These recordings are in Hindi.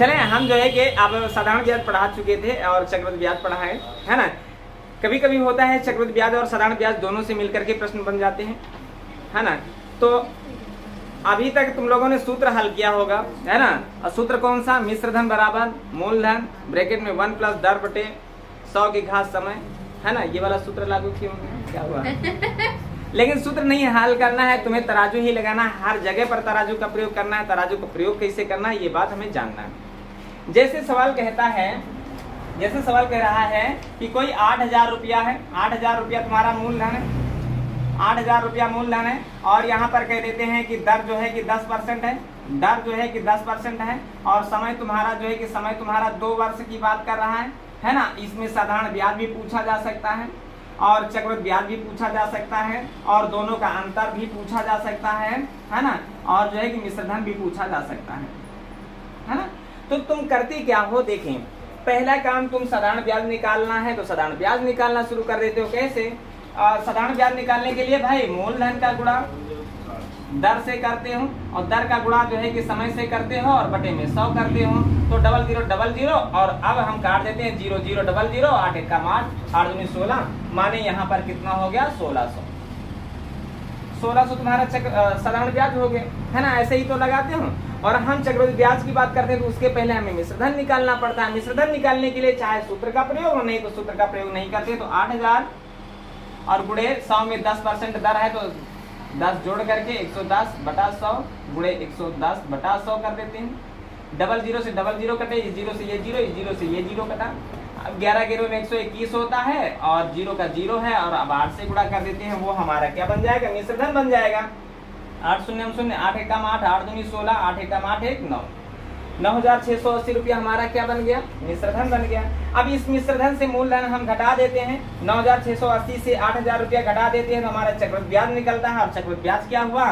चलें, हम जो है कि अब साधारण ब्याज पढ़ा चुके थे और चक्रवृद्धि ब्याज पढ़ा है ना। कभी कभी होता है चक्रवृद्धि ब्याज और साधारण ब्याज दोनों से मिलकर के प्रश्न बन जाते हैं, है ना। तो अभी तक तुम लोगों ने सूत्र हल किया होगा, है ना। और सूत्र कौन सा? मिश्र धन बराबर मूलधन ब्रैकेट में 1 + दर बटे 100 की घात समय, है ना। ये वाला सूत्र लागू क्यों होगा? क्या हुआ? लेकिन सूत्र नहीं हल करना है, तुम्हें तराजू ही लगाना है, हर जगह पर तराजू का प्रयोग करना है। तराजू का प्रयोग कैसे करना है ये बात हमें जानना है। जैसे सवाल कहता है, जैसे सवाल कह रहा है कि कोई 8,000 रुपया है, 8,000 रुपया तुम्हारा मूलधन है, 8,000 रुपया मूलधन है, और यहाँ पर कह देते हैं कि दर जो है कि 10% है, दर जो है कि 10% है, और समय तुम्हारा जो है कि समय तुम्हारा 2 वर्ष की बात कर रहा है ना। इसमें साधारण ब्याज भी पूछा जा सकता है और चक्रवृद्धि ब्याज भी पूछा जा सकता है और दोनों का अंतर भी पूछा जा सकता है ना। और जो है कि मिश्र धन भी पूछा जा सकता है ना। तो तुम करते क्या हो? देखें, पहला काम तुम साधारण ब्याज निकालना है तो साधारण ब्याज निकालना शुरू कर देते हो। कैसे? साधारण ब्याज निकालने के लिए भाई मूलधन का गुणा दर से करते हो और दर का गुणा जो है कि समय से करते हो और बटे में 100 करते हो, तो 0000 और अब हम काट देते हैं 0000, 8 × 8, 8 दूनी 16, माने यहाँ पर कितना हो गया? 1600। 1600 तुम्हारा साधारण ब्याज हो गया, है ना। ऐसे ही तो लगाते हो। और हम चक्रवृद्धि ब्याज की बात करते हैं तो उसके पहले हमें मिश्र धन निकालना पड़ता है। मिश्र धन निकालने के लिए चाहे सूत्र का प्रयोग हो, नहीं तो सूत्र का प्रयोग नहीं करते, तो 8,000 और गुणे 100 में 10% दर है तो 10 जोड़ करके 110/100 गुणे 110/100 कर देते हैं। 00 से 00 कटे, इस 0 से ये 0, इस 0 से ये 0 कटा। अब 11 गेरो में 121 होता है और 0 का 0 है, और अब 8 से गुणा कर देते हैं, वो हमारा क्या बन जाएगा? मिश्र धन बन जाएगा। 8 शून्य 0, 8 × 8, 8 दूनी 16, 8 × 8 1 9, 9,680 रुपया हमारा क्या बन गया? मिश्र धन बन गया। अब इस मिश्र धन से मूलधन हम घटा देते हैं, 9,680 से 8,000 रुपया घटा देते हैं तो हमारा चक्रवृद्धि ब्याज निकलता है। और चक्रवृद्धि ब्याज क्या हुआ?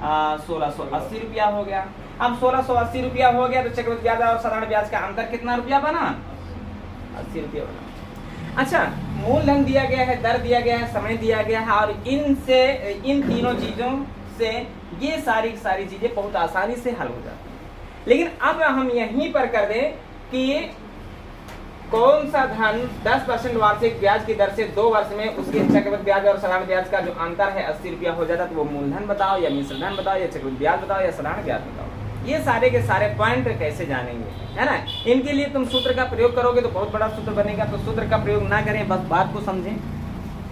1,680 रुपया हो गया। अब 1,680 रुपया हो गया तो चक्रवृद्धि ब्याज और साधारण ब्याज का अंतर कितना रुपया बना? 80 रुपया बना। अच्छा, मूलधन दिया गया है, दर दिया गया है, समय दिया गया है, और इनसे इन तीनों चीजों से ये सारी चीजें बहुत आसानी से हल हो जाती है। लेकिन अब हम यहीं पर कर दें कि कौन सा धन 10% वार्षिक ब्याज की दर से 2 वर्ष में उसके चक्रवृद्धि ब्याज और साधारण ब्याज का जो अंतर है 80 रुपया हो जाता, तो वो मूलधन बताओ या मिश्र धन बताओ या चक्रवृद्धि ब्याज बताओ या साधारण ब्याज बताओ। ये सारे के सारे पॉइंट कैसे जानेंगे, है ना। इनके लिए तुम सूत्र का प्रयोग करोगे तो बहुत बड़ा सूत्र बनेगा, तो सूत्र का प्रयोग ना करें, बस बात को समझें।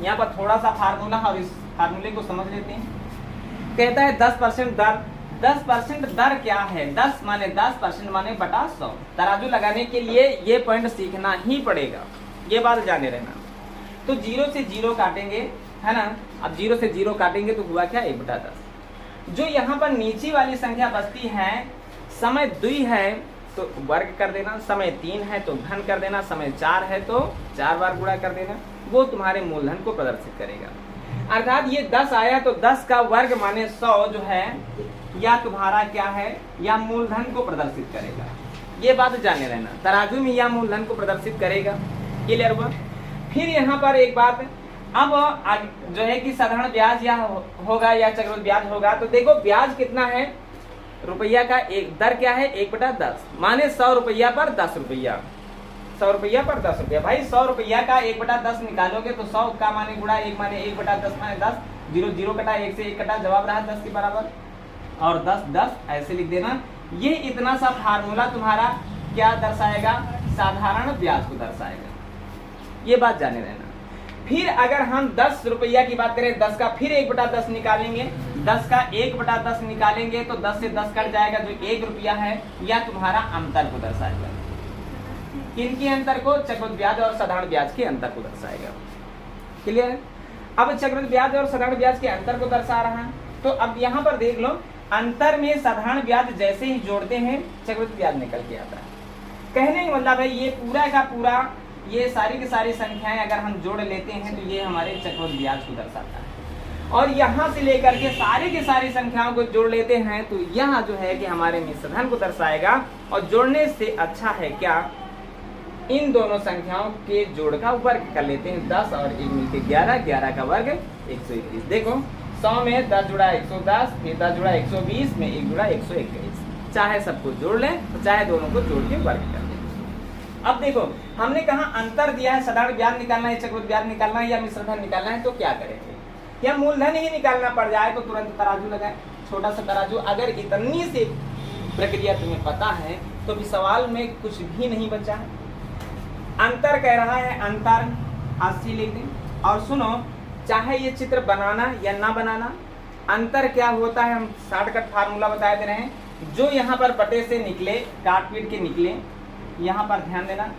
यहाँ पर थोड़ा सा फार्मूला और इस फार्मूले को समझ लेते हैं। कहता है 10% दर, 10% दर क्या है? 10 माने 10% माने बटा 100। तराजू लगाने के लिए ये पॉइंट सीखना ही पड़ेगा, ये बात जाने रहना। तो 0 से 0 काटेंगे, है ना। अब 0 से 0 काटेंगे तो हुआ क्या? 1/10। जो यहाँ पर नीचे वाली संख्या बचती है, समय 2 है तो वर्ग कर देना, समय 3 है तो घन कर देना, समय 4 है तो 4 बार गुणा कर देना, वो तुम्हारे मूलधन को प्रदर्शित करेगा। अर्थात ये 10 आया तो 10 का वर्ग माने 100 जो है या तुम्हारा क्या है? या मूलधन को प्रदर्शित करेगा। ये बात जाने रहना, तराजू में या मूलधन को प्रदर्शित करेगा। क्लियर हुआ? फिर यहाँ पर एक बात, अब जो है कि साधारण ब्याज या होगा या चक्रवृद्धि ब्याज होगा, तो देखो ब्याज कितना है? रुपया का एक दर क्या है? 1/10 माने 100 रुपया पर 10 रुपया, 100 रुपया पर 10 रुपया। भाई 100 रुपया का 1/10 निकालोगे तो 100 का माने गुणा 1 माने 1/10 माने 10, 0 कटा, 1 से 1 कटा, जवाब रहा 10 के बराबर, और 10 ऐसे लिख देना। ये इतना सा फार्मूला तुम्हारा क्या दर्शाएगा? साधारण ब्याज को दर्शाएगा। ये बात जाने रहना। फिर अगर हम 10 रुपया की बात करें, 10 का फिर 1/10 निकालेंगे, 10 का 1/10 निकालेंगे तो 10 से 10 कट जाएगा, जो 1 रुपया है या तुम्हारा अंतर को दर्शाएगा। किनके अंतर को? चक्रवृद्धि ब्याज और साधारण ब्याज के अंतर को दर्शाएगा। क्लियर? अब चक्रवृद्धि ब्याज और साधारण ब्याज के अंतर को दर्शा रहा है, तो अब यहाँ पर देख लो, अंतर में साधारण ब्याज जैसे ही जोड़ते हैं चक्रवृद्धि ब्याज निकल के आता है। कहने का मतलब है ये पूरा का पूरा, ये सारी की सारी संख्याएं अगर हम जोड़ लेते हैं तो ये हमारे चक्रवृद्धि ब्याज को दर्शाता है। और यहाँ से लेकर के सारी की सारी संख्याओं को जोड़ लेते हैं तो यहाँ जो है कि हमारे मिश्र धन को दर्शाएगा। और जोड़ने से अच्छा है क्या, इन दोनों संख्याओं के जोड़ का वर्ग कर लेते हैं। 10 और 1 मिलके 11, 11 का वर्ग 121। देखो 100 में 10 जुड़ा 110, फिर 10 जुड़ा 120, में 1 जुड़ा 121। चाहे सबको जोड़ लें तो चाहे दोनों को जोड़ के वर्ग कर लें। अब देखो हमने कहा अंतर दिया है, साधारण ब्याज निकालना है, चक्रवृद्धि ब्याज निकालना है या मिश्रधन निकालना है, तो क्या करेंगे? या मूलधन ही निकालना पड़ जाए तो तुरंत तराजू लगाए, छोटा सा तराजू। अगर इतनी सी प्रक्रिया तुम्हें पता है तो भी सवाल में कुछ भी नहीं बचा है। अंतर कह रहा है, अंतर 80 लिख दें। और सुनो, चाहे ये चित्र बनाना या ना बनाना, अंतर क्या होता है हम शॉर्टकट फार्मूला बता दे रहे हैं। जो यहाँ पर बटे से निकले, काट पीट के निकले, यहाँ पर ध्यान देना,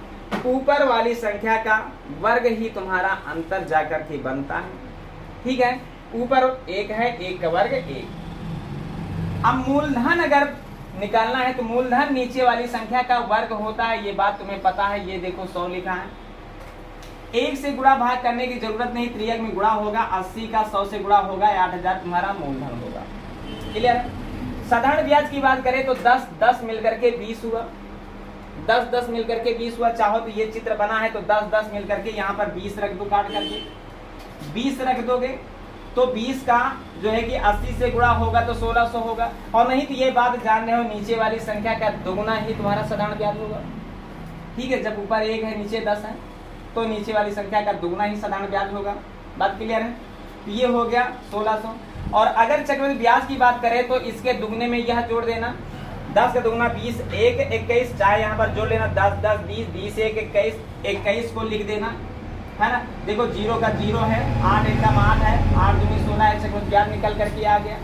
ऊपर वाली संख्या का वर्ग ही तुम्हारा अंतर जाकर के बनता है। ठीक है, ऊपर 1 है, 1 का वर्ग 1। अब मूलधन अगर निकालना है तो मूलधन नीचे वाली संख्या का वर्ग होता है, ये बात तुम्हें पता है। ये देखो 100 लिखा है, 1 से गुणा भाग करने की जरूरत नहीं, त्रियक में गुणा होगा, 80 का 100 से गुणा होगा, 8000 तुम्हारा मूलधन होगा। क्लियर है? साधारण ब्याज की बात करें तो 10 10 मिलकर के 20 हुआ, 10 10 मिलकर के 20 हुआ। चाहो तो ये चित्र बना है तो 10 10 मिलकर के यहाँ पर 20 रख दो, काट करके 20 रख दोगे तो 20 का जो है कि 80 से गुणा होगा तो 1600 होगा। और नहीं तो ये बात जान रहे हो, नीचे वाली संख्या का दोगुना ही तुम्हारा साधारण ब्याज होगा। ठीक है, जब ऊपर 1 है नीचे 10 है तो नीचे वाली संख्या का दोगुना ही साधारण ब्याज होगा। बात क्लियर है? तो ये हो गया 1600। और अगर चक्रवृद्धि ब्याज की बात करें तो इसके दुगने में यह जोड़ देना, 10 का दुगना 20, 1 21, चाहे यहाँ पर जोड़ लेना 10 10 20, 20 1 21, 21 को लिख देना, है ना। देखो 0 का 0 है, 8 1 का 8 है, 8 दूनी 16 है, चक्रवृद्धि ब्याज निकल करके आ गया।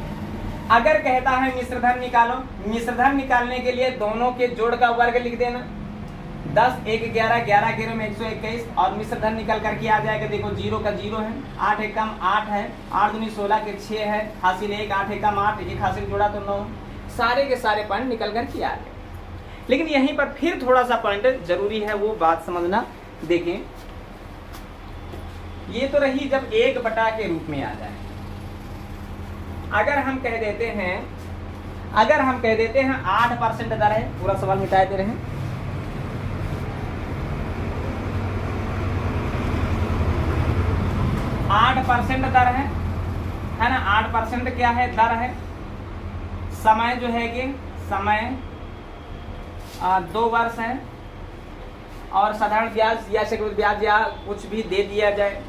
अगर कहता है मिश्रधन निकालो, मिश्रधन निकालने के लिए दोनों के जोड़ का वर्ग लिख देना, 10 1 11, 11 11 में 121 और मिश्रधन निकल करके आ जाएगा। देखो 0 का 0 है, 8 1 कम 8 है, 8 दूनी 16 के 6 है, हासिल 1, 8 1 कम 8, एक हासिल जोड़ा तो 9। सारे के सारे पॉइंट निकल करके आ गए। लेकिन यहीं पर फिर थोड़ा सा पॉइंट जरूरी है, वो बात समझना। देखें, ये तो रही जब 1 बटा के रूप में आ जाए। अगर हम कह देते हैं 8% दर है, पूरा सवाल मिटा दे रहे हैं। % दर है ना। 8% क्या है? दर है। समय जो है कि समय 2 वर्ष है और साधारण ब्याज या चक्रवृद्धि ब्याज या कुछ भी दे दिया जाए।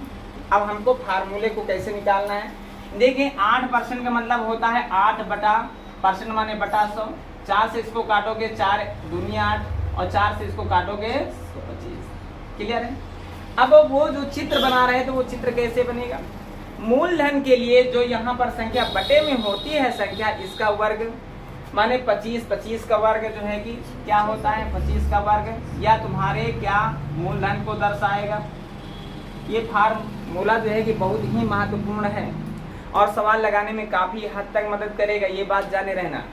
अब हमको फार्मूले को कैसे निकालना है? देखिए 8% का मतलब होता है 8 बटा % माने बटा 100। 4 से इसको काटोगे 4 दूनी 8 और 4 से इसको काटोगे 125। क्लियर है? अब वो जो चित्र बना रहे तो वो चित्र कैसे बनेगा? मूलधन के लिए जो यहाँ पर संख्या बटे में होती है संख्या, इसका वर्ग माने 25, 25 का वर्ग जो है कि क्या होता है? 25 का वर्ग या तुम्हारे क्या मूलधन को दर्शाएगा। ये फार्मूला जो है कि बहुत ही महत्वपूर्ण है और सवाल लगाने में काफी हद तक मदद करेगा, ये बात जाने रहना।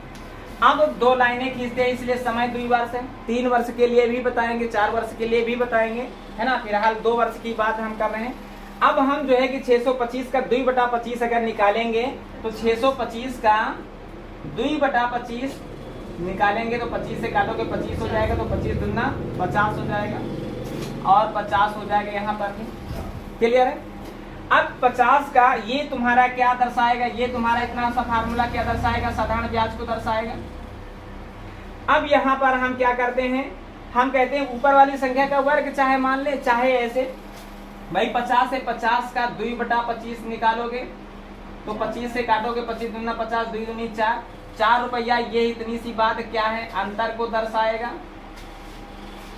अब 2 लाइनें खींचते हैं, इसलिए समय 2 वर्ष है। 3 वर्ष के लिए भी बताएंगे, 4 वर्ष के लिए भी बताएंगे, है ना। फिलहाल 2 वर्ष की बात हम कर रहे हैं। अब हम जो है कि 625 का 2 बटा 25 अगर निकालेंगे तो 625 का 2 बटा 25 निकालेंगे तो 25 से काटोगे 25 हो जाएगा, तो 25 दूना 50 हो जाएगा और 50 हो जाएगा यहाँ पर भी। क्लियर है? अब 50 का ये तुम्हारा क्या दर्शाएगा? ये तुम्हारा इतना सा फार्मूला क्या दर्शाएगा? साधारण ब्याज को दर्शाएगा। अब यहाँ पर हम क्या करते हैं? हम कहते हैं ऊपर वाली संख्या का वर्ग चाहे मान ले चाहे ऐसे। भाई 50 से 50 का 2 बटा 25 निकालोगे तो 25 से काटोगे 25 दूना 50, 2 दूनी 4, 4 रुपया। ये इतनी सी बात क्या है? अंतर को दर्शाएगा,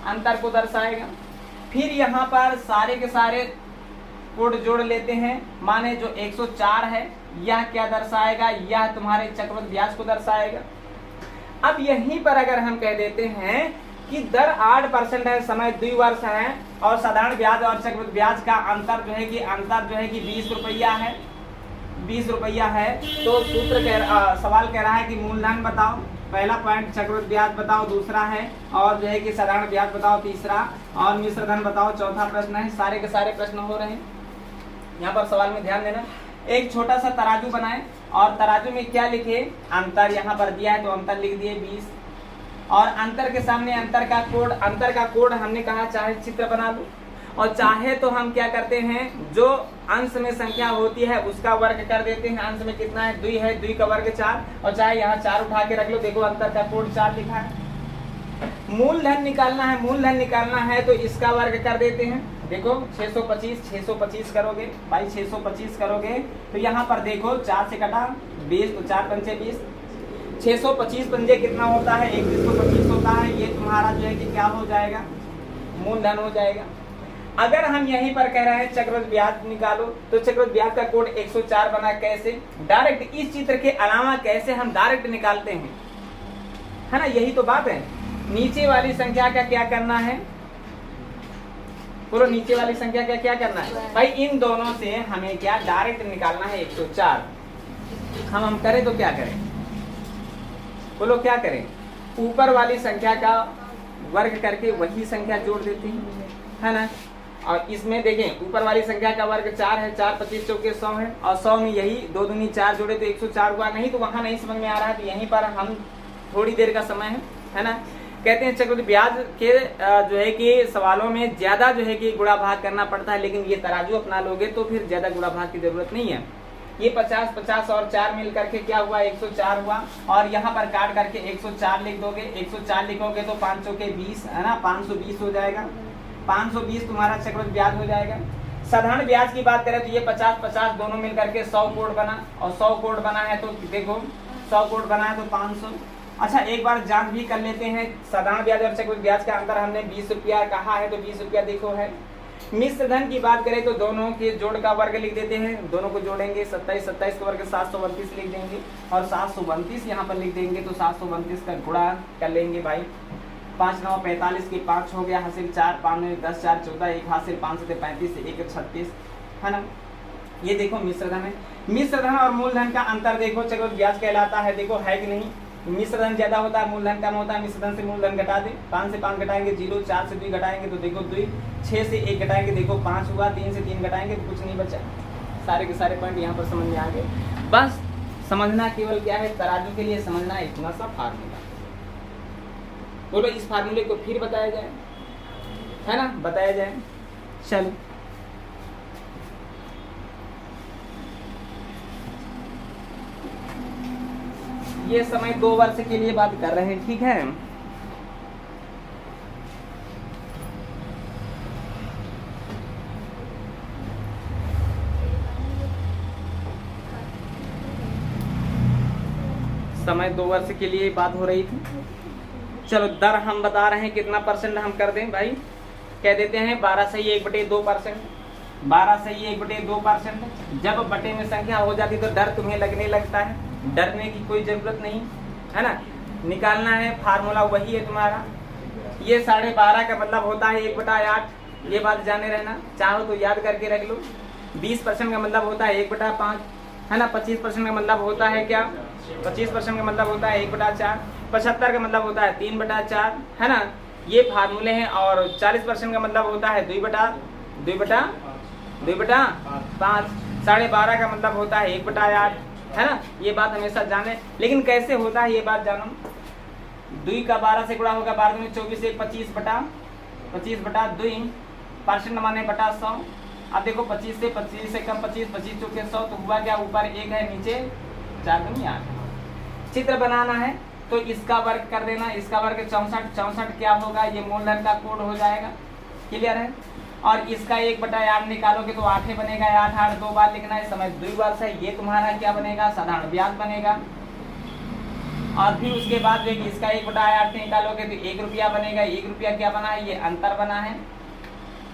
अंतर को दर्शाएगा। फिर यहाँ पर सारे के सारे कोड जोड़ लेते हैं, माने जो 104 है यह क्या दर्शाएगा? यह तुम्हारे चक्रवृद्धि ब्याज को दर्शाएगा। अब यहीं पर अगर हम कह देते हैं कि दर 8% है, समय 2 वर्ष है और साधारण ब्याज और चक्रवृद्धि ब्याज का अंतर जो है कि 20 रुपया है, 20 रुपया है, तो सवाल कह रहा है कि मूलधन बताओ। पहला पॉइंट चक्रवृद्धि ब्याज बताओ, दूसरा है और जो है कि साधारण ब्याज बताओ, तीसरा और मिश्रधन बताओ, चौथा प्रश्न है। सारे के सारे प्रश्न हो रहे हैं। यहाँ पर सवाल में ध्यान देना। एक छोटा सा तराजू बनाए और तराजू में क्या लिखे? अंतर यहाँ पर दिया है तो अंतर लिख दिए 20 और अंतर के सामने अंतर का कोड हमने कहा चाहे चित्र बना लो और चाहे तो हम क्या करते हैं, जो अंश में संख्या होती है उसका वर्ग कर देते हैं। अंश में कितना है, 2 है, 2 का वर्ग 4, और चाहे यहाँ 4 उठा के रख लो, देखो अंतर का कोड 4 लिखा है। मूलधन निकालना है, मूलधन निकालना है तो इसका वर्ग कर देते हैं। देखो 625 करोगे भाई, 625 करोगे तो यहाँ पर देखो 4 से कटा 20, तो 4 पंचे 20, 625 पंजे कितना होता है, 125 होता है। ये तुम्हारा जो है कि क्या हो जाएगा, मूलधन हो जाएगा। अगर हम यहीं पर कह रहे हैं चक्रवृद्धि ब्याज निकालो, तो चक्रवृद्धि ब्याज का कोड 104 बना। कैसे, डायरेक्ट इस चित्र के अलावा कैसे हम डायरेक्ट निकालते हैं, है ना, यही तो बात है। नीचे वाली संख्या का क्या करना है, बोलो नीचे वाली संख्या का क्या करना है भाई, इन दोनों से हमें क्या डायरेक्ट निकालना है 104। हम करें तो क्या करें, बोलो क्या करें, ऊपर वाली संख्या का वर्ग करके वही संख्या जोड़ देते हैं, है ना। और इसमें देखें ऊपर वाली संख्या का वर्ग 4 है, 4 25 चौके 100 है, और 100 में यही 2 दूनी 4 जोड़े तो 104 हुआ। नहीं तो वहां नहीं समझ में आ रहा है तो यहीं पर हम थोड़ी देर का समय है ना। कहते हैं चक्रवृद्धि ब्याज के जो है कि सवालों में ज्यादा जो है कि गुणा भाग करना पड़ता है, लेकिन ये तराजू अपना लोगे तो फिर ज्यादा गुणा भाग की जरूरत नहीं है। ये 50 50 और 4 मिल करके क्या हुआ, 104 हुआ। और यहाँ पर काट करके 104 लिख दोगे, 104 लिखोगे तो 5 चौके 20 है ना, 520 हो जाएगा। 520 तुम्हारा चक्रवृद्धि ब्याज हो जाएगा। साधारण ब्याज की बात करें तो ये 50 50 दोनों मिल करके 100 कोड बना, और 100 कोड बना है तो देखो 100 कोड बना है तो 500। अच्छा एक बार जांच भी कर लेते हैं, साधारण ब्याज और चक्रवृद्धि ब्याज का अंतर हमने 20 रुपया कहा है तो 20 रुपया देखो है। मिश्र धन की बात करें तो दोनों के जोड़ का वर्ग लिख देते हैं, दोनों को जोड़ेंगे 27 27 का वर्ग 732 लिख देंगे, और 732 यहाँ पर लिख देंगे तो 732 का गुणा कर लेंगे भाई। 5 9 45 के 5 हो गया हासिल 4, 5 9 10 4 14, एक हासिल 5 से 35 से 1 36, है ना। ये देखो मिश्र धन है। मिश्र धन और मूलधन का अंतर देखो चक्रवृद्धि ब्याज कहलाता है, देखो है कि नहीं। मिश्र धन ज्यादा होता है, मूलधन कम होता है। मिश्र धन से मूलधन घटा दे, 5 से 5 घटाएंगे 0, 4 से 2 घटाएंगे तो देखो 2, 6 से 1 घटाएंगे देखो 5 हुआ, 3 से 3 घटाएंगे तो कुछ नहीं बचा। सारे के सारे पॉइंट यहाँ पर समझ में आ गए। बस समझना केवल क्या है, तराजू के लिए समझना इतना सा फार्मूला। बोलो इस फार्मूले को फिर बताया जाए, है ना, बताया जाए। चलो ये समय 2 वर्ष के लिए बात कर रहे हैं, ठीक है। समय 2 वर्ष के लिए बात हो रही थी। चलो दर हम बता रहे हैं कितना परसेंट हम कर दें भाई, कह देते हैं 12/1/2%। 12/1/2%। जब बटे में संख्या हो जाती तो डर तुम्हें लगने लगता है, डरने की कोई जरूरत नहीं, है ना। निकालना है, फार्मूला वही है तुम्हारा। ये 12.5 का मतलब होता है 1/8, ये बात जाने रहना, चाहो तो याद करके रख लो। 20% का मतलब होता है 1/5, है ना। 25% का मतलब होता है क्या, 25% का मतलब होता है 1/4। 75 का मतलब होता है 3/4, है ना। ये फार्मूले हैं। और 40% का मतलब होता है 2/5। 12.5 का मतलब होता है 1/8, है ना। ये बात हमेशा जाने, लेकिन कैसे होता है ये बात जानो। 2 का 12 से गुणा होगा, 12 में 24, 1 25/2 परसेंट माने बटा 100। अब देखो 25 से कम 25 चौके 100 तो हुआ क्या, ऊपर 1 है नीचे 4 दूनी 8। चित्र बनाना है तो इसका वर्ग कर देना, इसका वर्ग 64 क्या होगा, ये मूलधन का कोड हो जाएगा, क्लियर है। और इसका 1/8 निकालोगे तो 8 बनेगा, 8 8 2 बार लिखना है, समय 2 वर्ष है। ये तुम्हारा क्या बनेगा, साधारण ब्याज बनेगा। और फिर उसके बाद जो इसका 1/8 निकालोगे तो 1 रुपया बनेगा। 1 रुपया क्या बना है, ये अंतर बना है,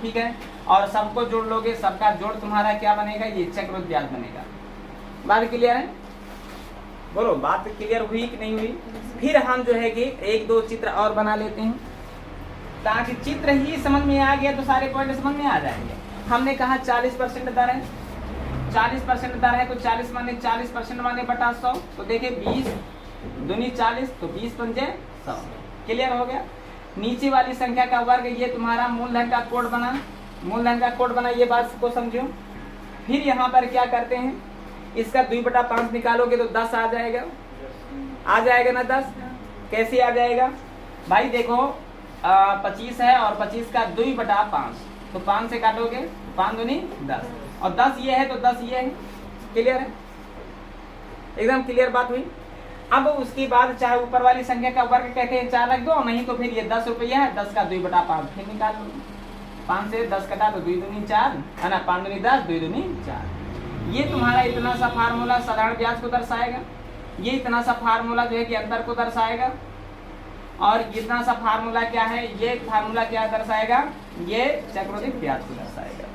ठीक है। और सबको जोड़ लोगे, सबका जोड़ तुम्हारा क्या बनेगा, ये चक्रवृद्धि ब्याज बनेगा। बात क्लियर है, बोलो बात क्लियर हुई कि नहीं हुई। फिर हम जो है कि 1-2 चित्र और बना लेते हैं, ताकि चित्र ही समझ में आ गया तो सारे पॉइंट समझ में आ जाएंगे। हमने कहा 40% दर है, 40% दर है तो 40 माने 40% माने बटा 100, तो देखिए 20 दूनी 40 तो 20 पंजे 100, क्लियर हो गया। नीचे वाली संख्या का वर्ग, ये तुम्हारा मूलधन का कोड बना, मूलधन का कोड बना, ये बात को समझो। फिर यहाँ पर क्या करते हैं, इसका 2/5 निकालोगे तो 10 आ जाएगा, आ जाएगा ना 10। कैसे आ जाएगा भाई, देखो 25 है और 25 का 2/5, तो 5 से काटोगे 5 दूनी 10 और 10 ये है तो 10 ये है। क्लियर है, एकदम क्लियर बात हुई। अब उसके बाद चाहे ऊपर वाली संख्या का वर्ग कहते हैं 4 रख दो, नहीं तो फिर ये 10 रुपया है, 10 का 2/5 फिर निकाल लो। 5 से 10 कटा तो 2 दूनी 4 है ना, 5 दूनी 10 2 दूनी 4। ये तुम्हारा इतना सा फार्मूला साधारण ब्याज को दर्शाएगा, ये इतना सा फार्मूला जो है कि अंतर को दर्शाएगा, और इतना सा फार्मूला क्या है, ये फार्मूला क्या दर्शाएगा, ये चक्रवृद्धि ब्याज को दर्शाएगा,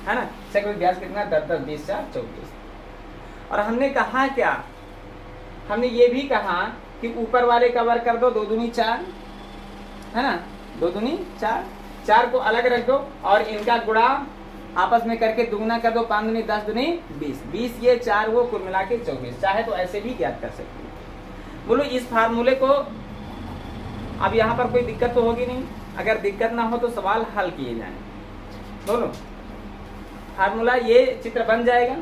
है ना। चक्रवृद्धि ब्याज कितना 10 10 20 4 24। और हमने कहा क्या, हमने ये भी कहा कि ऊपर वाले का वर्ग कर दो 2 दूनी 4 है ना, 2 दूनी 4, 4 को अलग रख दो और इनका गुणा आपस में करके दुगना कर दो, 5 दूनी 10 दूनी 20, 20 ये 4 वो कुल मिला के 24। चाहे तो ऐसे भी ज्ञात कर सकते हैं। बोलो इस फार्मूले को, अब यहाँ पर कोई दिक्कत तो होगी नहीं, अगर दिक्कत ना हो तो सवाल हल किए जाएं। बोलो फार्मूला ये चित्र बन जाएगा,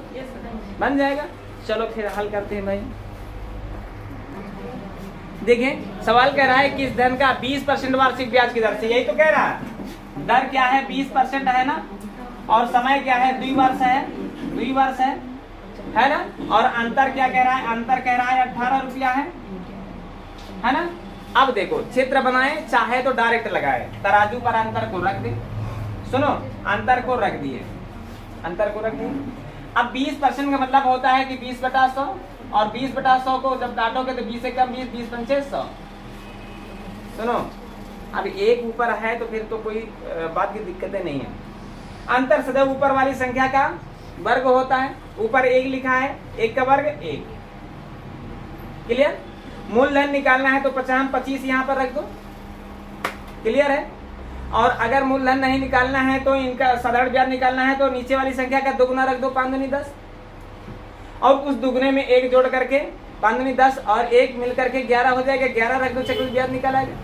बन जाएगा। चलो फिर हल करते हैं भाई। देखें सवाल कह रहा है कि इस धन का 20% वार्षिक ब्याज की दर से, यही तो कह रहा है। दर क्या है 20% है ना, और समय क्या है द्विवर्ष है ना, और अंतर क्या कह रहा है, अंतर कह रहा है 18 रुपया है ना। अब देखो चित्र बनाए, चाहे तो डायरेक्ट लगाए, तराजू पर अंतर को रख दे। सुनो अंतर को रख दिए, अंतर को रख दिए। अब 20% का मतलब होता है कि 20/100, और 20/100 को जब काटोगे तो 20 से कम 20, 20 पंचे 100। सुनो अब एक ऊपर है तो फिर तो कोई बात की दिक्कतें नहीं है। अंतर सदैव ऊपर वाली संख्या का वर्ग होता है, ऊपर 1 लिखा है, 1 का वर्ग 1। क्लियर। मूलधन निकालना है तो 50 यहाँ पर रख दो। क्लियर है। और अगर मूलधन नहीं निकालना है तो इनका साधारण ब्याज निकालना है तो नीचे वाली संख्या का दुगुना रख दो, 5 दूनी 10, और उस दुगने में 1 जोड़ करके 5 दूनी 10 और 1 मिल करके 11 हो जाएगा, 11 रख दो, चक्रवृद्धि ब्याज निकाला जाएगा।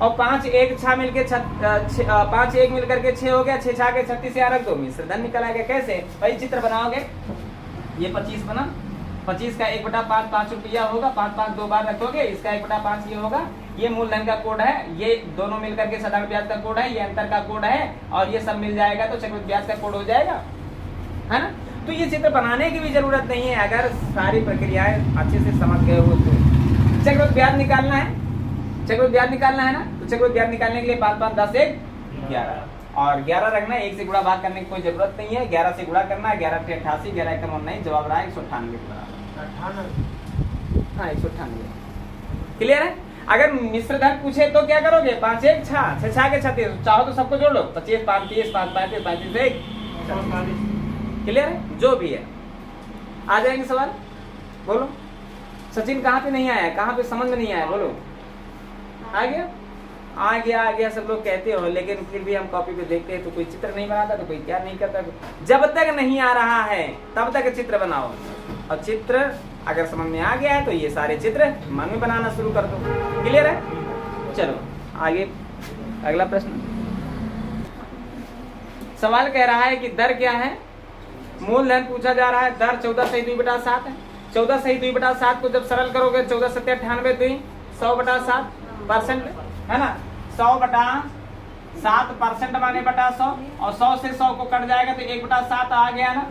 और 5 1 6 मिलके 5 1 मिल करके 6 हो गया, 6 6 के 36 यहाँ रख दो, मिश्र धन निकाला गया। कैसे भाई चित्र बनाओगे, ये 25 बना, 25 का 1/5 5 रुपया होगा, 5 5 2 बार रखोगे, इसका 1/5 ये होगा। ये मूलधन का कोड है, ये दोनों मिलकर के साधारण ब्याज का कोड है, ये अंतर का कोड है, और ये सब मिल जाएगा तो चक्रवृद्धि ब्याज का कोड हो जाएगा, है ना। तो ये चित्र बनाने की भी जरूरत नहीं है, अगर सारी प्रक्रियाएं अच्छे से समझ गए हो तो। चक्रवृद्धि ब्याज निकालना है, चक्रवृद्धि ब्याज निकालना है ना, तो चक्रवृद्धि ब्याज निकालने के लिए 5 5 10 1 11, और 11 रखना है, 1 से गुणा भाग करने की कोई जरूरत नहीं है, 11 से गुणा करना है, 11 से 88, 11 का 19, जवाब रहा है 198 के बराबर। हाँ 198। क्लियर है। अगर मिश्र धन पूछे तो क्या करोगे, 5 1 6 6 6 के 36, चाहो तो सबको जोड़ लो, 25 5 30 5 35 35 1 44। क्लियर है, जो भी है। आ जाएंगे सवाल, बोलो। सचिन कहाँ पे नहीं आया, कहाँ पे समझ में नहीं आया, बोलो। आ गया, आ गया, आ गया सब लोग कहते हो, लेकिन फिर भी हम कॉपी पे देखते हैं तो कोई चित्र नहीं बनाता, तो कोई क्या नहीं करता। जब तक नहीं आ रहा है तब तक चित्र बनाओ, और चित्र अगर समझ में आ गया है तो ये सारे चित्र मन में बनाना शुरू कर दो। क्लियर है। चलो आगे अगला प्रश्न। सवाल कह रहा है कि दर क्या है, मूलधन पूछा जा रहा है। दर 14 सही 2/7 है। 14 सही 2/7 को जब सरल करोगे 14 7 98 2 100/7% है ना, 100/7% माने बटा 100, और 100 से 100 को कट जाएगा तो 1/7 आ गया ना।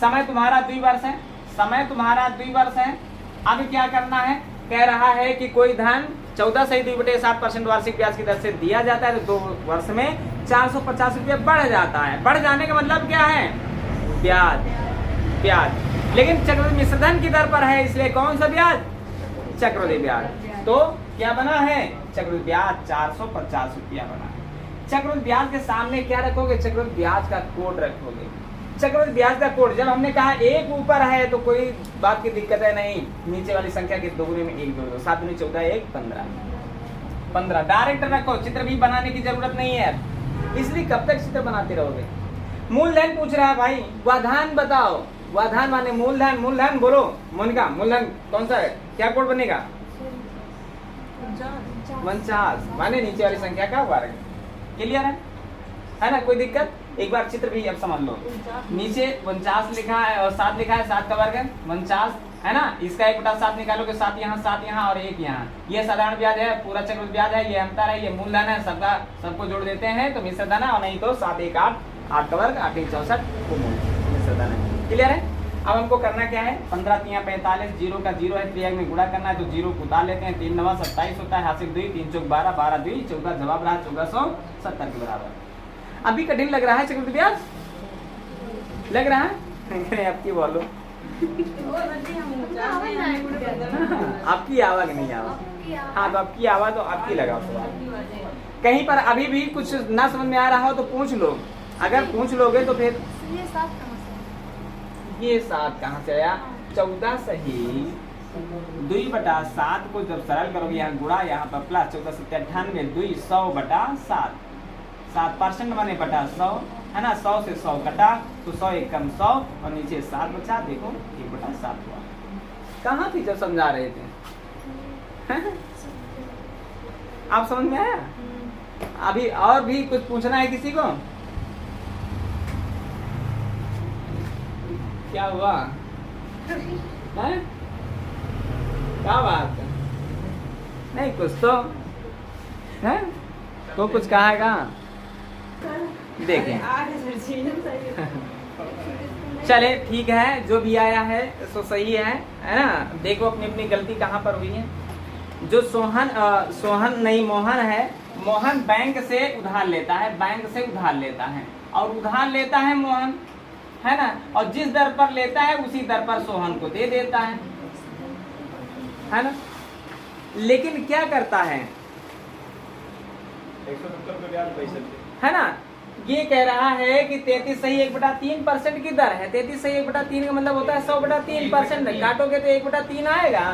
समय तुम्हारा द्विवर्ष है, समय तुम्हारा द्विवर्ष है। अब क्या करना है, कह रहा है कि कोई धन 14 सही 2/7% वार्षिक ब्याज की दर से दिया जाता है तो 2 वर्ष में 450 रुपये बढ़ जाता है। बढ़ जाने का मतलब क्या है, ब्याज, ब्याज। लेकिन चक्रवृद्धि मिश्रधन की दर पर है, इसलिए कौन सा ब्याज, चक्रवृद्धि ब्याज। तो क्या बना है, चक्रवृद्धि ब्याज 450 रुपया बना है। चक्रवृद्धि ब्याज के सामने क्या रखोगे, चक्रवृद्धि ब्याज का कोड रखोगे। चक्रवृद्धि ब्याज का कोड, जब हमने कहा 1 ऊपर है तो कोई बात की दिक्कत है नहीं, नीचे वाली संख्या के दोगुने में 1 जोड़ दो, 7 दूनी 14 1 15 15 डायरेक्ट रखो, चित्र भी बनाने की जरूरत नहीं है। इसलिए कब तक चित्र बनाते रहोगे। मूलधन पूछ रहा है भाई, वाधान बताओ। वाधान माने मूलधन, मूलधन बोलो मोनिका, मूलधन कौन सा है, क्या कोड बनेगा, 49 माने नीचे वाली संख्या का वर्ग। क्लियर है ना, कोई दिक्कत। एक बार चित्र भी अब समझ लो, नीचे 49 लिखा है और 7 लिखा है, 7 का वर्ग है 49, है ना। इसका 1/7 निकालोगे, 7 यहाँ 7 यहाँ और 1 यहाँ। ये साधारण ब्याज है, पूरा चक्रवृद्धि ब्याज है, ये अंतर है, ये मूलधन है, सबको जोड़ देते हैं तो मिश्र धन है, और नहीं तो 7 1 8 8 का वर्ग 8 1 64 वो मिश्र धन है। क्लियर है। अब हमको करना क्या है, 15 3 45, 0 का 0 है, त्रियाग में गुणा करना है तो 0 को उतार लेते हैं, 3 9 27 होता है, हासिल 2 3 चौक 12 12 2 14, जवाब रहा 1470 के बराबर। अभी कठिन लग रहा है चक्रवृद्धि ब्याज, लग रहा है आपकी बोलो आपकी आवाज नहीं आवाज, हाँ तो आपकी आवाज तो आपकी लगाओ सवाल। कहीं पर अभी भी कुछ ना समझ में आ रहा हो तो पूछ लो, अगर पूछ लोगे तो फिर ये 7 कहाँ से आया, 14 सही 2/7 को जब सरल करोगे यहाँ गुणा यहाँ पर प्लस 14 7 98 2 100/7 7% माने बटा 100 है ना। 100 से 100 कटा तो 100 1 कम 100 और नीचे 7 बचा, देखो 1/7 हुआ। कहाँ थी जब समझा रहे थे आप समझ में आया। अभी और भी कुछ पूछना है किसी को, क्या हुआ है? क्या बात है, नहीं कुछ तो है तो कुछ कहेगा देखें चले ठीक है, जो भी आया है सो सही है ना। देखो अपनी अपनी गलती कहाँ पर हुई है। जो सोहन नहीं मोहन है, मोहन बैंक से उधार लेता है, बैंक से उधार लेता है और उधार लेता है मोहन, है ना, और जिस दर पर लेता है उसी दर पर सोहन को दे देता है ना। लेकिन क्या करता है 170 है ना, ये कह रहा है कि 33 सही 1/3% की दर है। 33 सही 1/3 का मतलब होता है 100/3%। काटोगे तो 1/3 आएगा,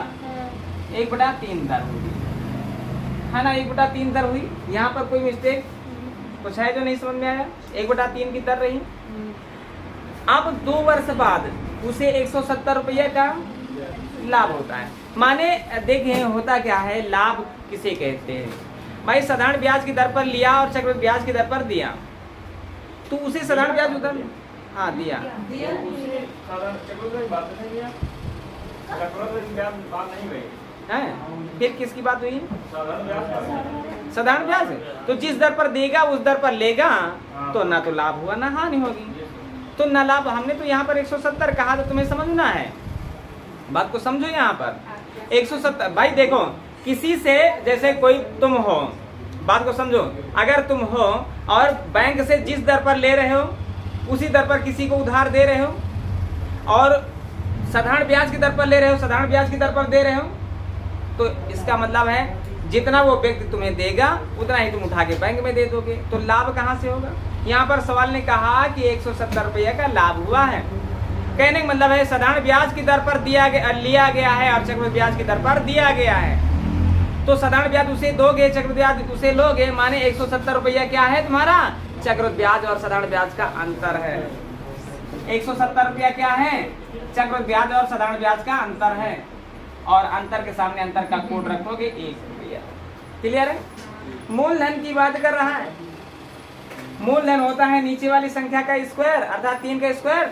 1/3 दर होगी, है ना, 1/3 दर हुई। यहाँ पर कोई मिस्टेक कुछ है जो नहीं समझ में आया, 1/3 की दर रही। अब 2 वर्ष बाद उसे 170 रुपये का लाभ होता है। माने देखिए होता क्या है, लाभ किसे कहते हैं भाई, साधारण ब्याज की दर पर लिया और चक्रवृद्धि ब्याज की दर पर दिया तो उसे साधारण ब्याज उधर हाँ दिया है, फिर किसकी बात हुई, साधारण ब्याज। तो जिस दर पर देगा उस दर पर लेगा तो ना तो लाभ हुआ ना हानि होगी, तो ना लाभ। हमने तो यहाँ पर 170 कहा तो तुम्हें समझना है, बात को समझो। यहाँ पर 170 भाई देखो, किसी से जैसे कोई तुम हो, बात को समझो, अगर तुम हो और बैंक से जिस दर पर ले रहे हो उसी दर पर किसी को उधार दे रहे हो और साधारण ब्याज की दर पर ले रहे हो, साधारण ब्याज की दर पर दे रहे हो, तो इसका मतलब है जितना वो व्यक्ति तुम्हें देगा उतना ही तुम उठा के बैंक में दे दोगे, तो लाभ कहाँ से होगा। यहाँ पर सवाल ने कहा कि 170 रुपये का लाभ हुआ है। कहने का मतलब है साधारण ब्याज की दर पर लिया गया है और चक्रवृद्धि ब्याज की दर पर दिया गया है, तो साधारण ब्याज उसे दोगे, चक्रवृद्धि ब्याज उसे लोगे, माने 170 रुपया क्या है तुम्हारा, चक्रवृद्धि ब्याज और साधारण ब्याज का अंतर है। 170 रुपया क्या है, चक्रवृद्धि ब्याज और साधारण ब्याज का अंतर है, और अंतर के सामने अंतर का कोड रखोगे 1 रुपया। क्लियर है। मूलधन की बात कर रहा है, मूलधन होता है नीचे वाली संख्या का स्क्वायर, अर्थात 3 का स्क्वायर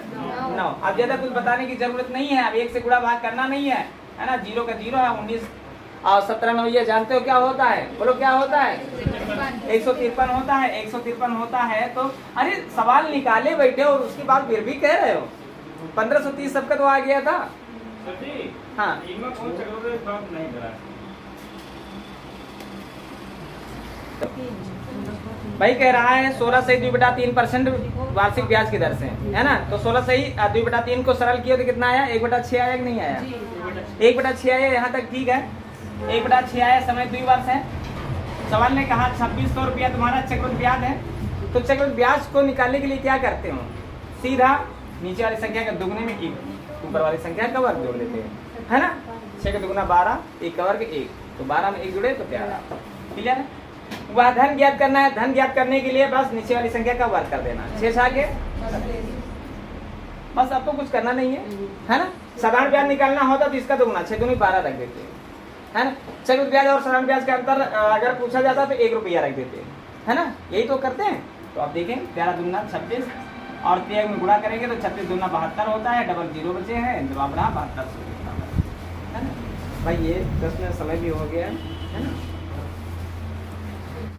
9। अब ज्यादा कुछ बताने की जरूरत नहीं है, अब 1 से गुणा भाग करना नहीं है ना। 0 का 0 है, 19 और 17 9, ये जानते हो क्या होता है, बोलो क्या होता है, 153 होता है। 153 होता है तो अरे सवाल निकाले बैठे और उसके बाद फिर भी कह रहे हो 1530 सबका तो आ गया था। हाँ भाई कह रहा है 16 सही 2/3% वार्षिक ब्याज की दर से, है ना। तो 16 सही 2/3 को सरल किया तो कितना आया, 1/6 आया कि नहीं आया, 1/6 आया। यहाँ तक ठीक है, 1/6 आया, समय 2 वर्ष है। सवाल ने कहा 2600 रुपया तुम्हारा चक्रवृद्धि ब्याज है, तो चक्रवृद्धि ब्याज को निकालने के लिए क्या करते हो, सीधा नीचे वाली संख्या का दुगने में 1 ऊपर वाली संख्या का वर्ग जोड़ लेते हैं, है ना। 6 का दुगना 12, 1 का वर्ग 1, तो 12 में 1 जुड़े तो 13। क्लियर है। वह धन ज्ञात करना है, धन ज्ञात करने के लिए बस नीचे वाली संख्या का वर्ग कर देना, 6 आगे बस, आपको कुछ करना नहीं है ना। साधारण ब्याज निकालना होता तो इसका दुगना 6 दूनी 12 रख देते है ना। चक्रवृद्धि ब्याज और साधारण ब्याज का अंतर अगर पूछा जाता तो 1 रुपया रख देते है ना, यही तो करते हैं। तो आप देखें 13 दूना 26 और 3 में गुणा करेंगे तो 36 दूना 72 होता है, डबल 0 बचे हैं, जवाब रहा 72। भाई ये 10 मिनट समय भी हो गया है ना।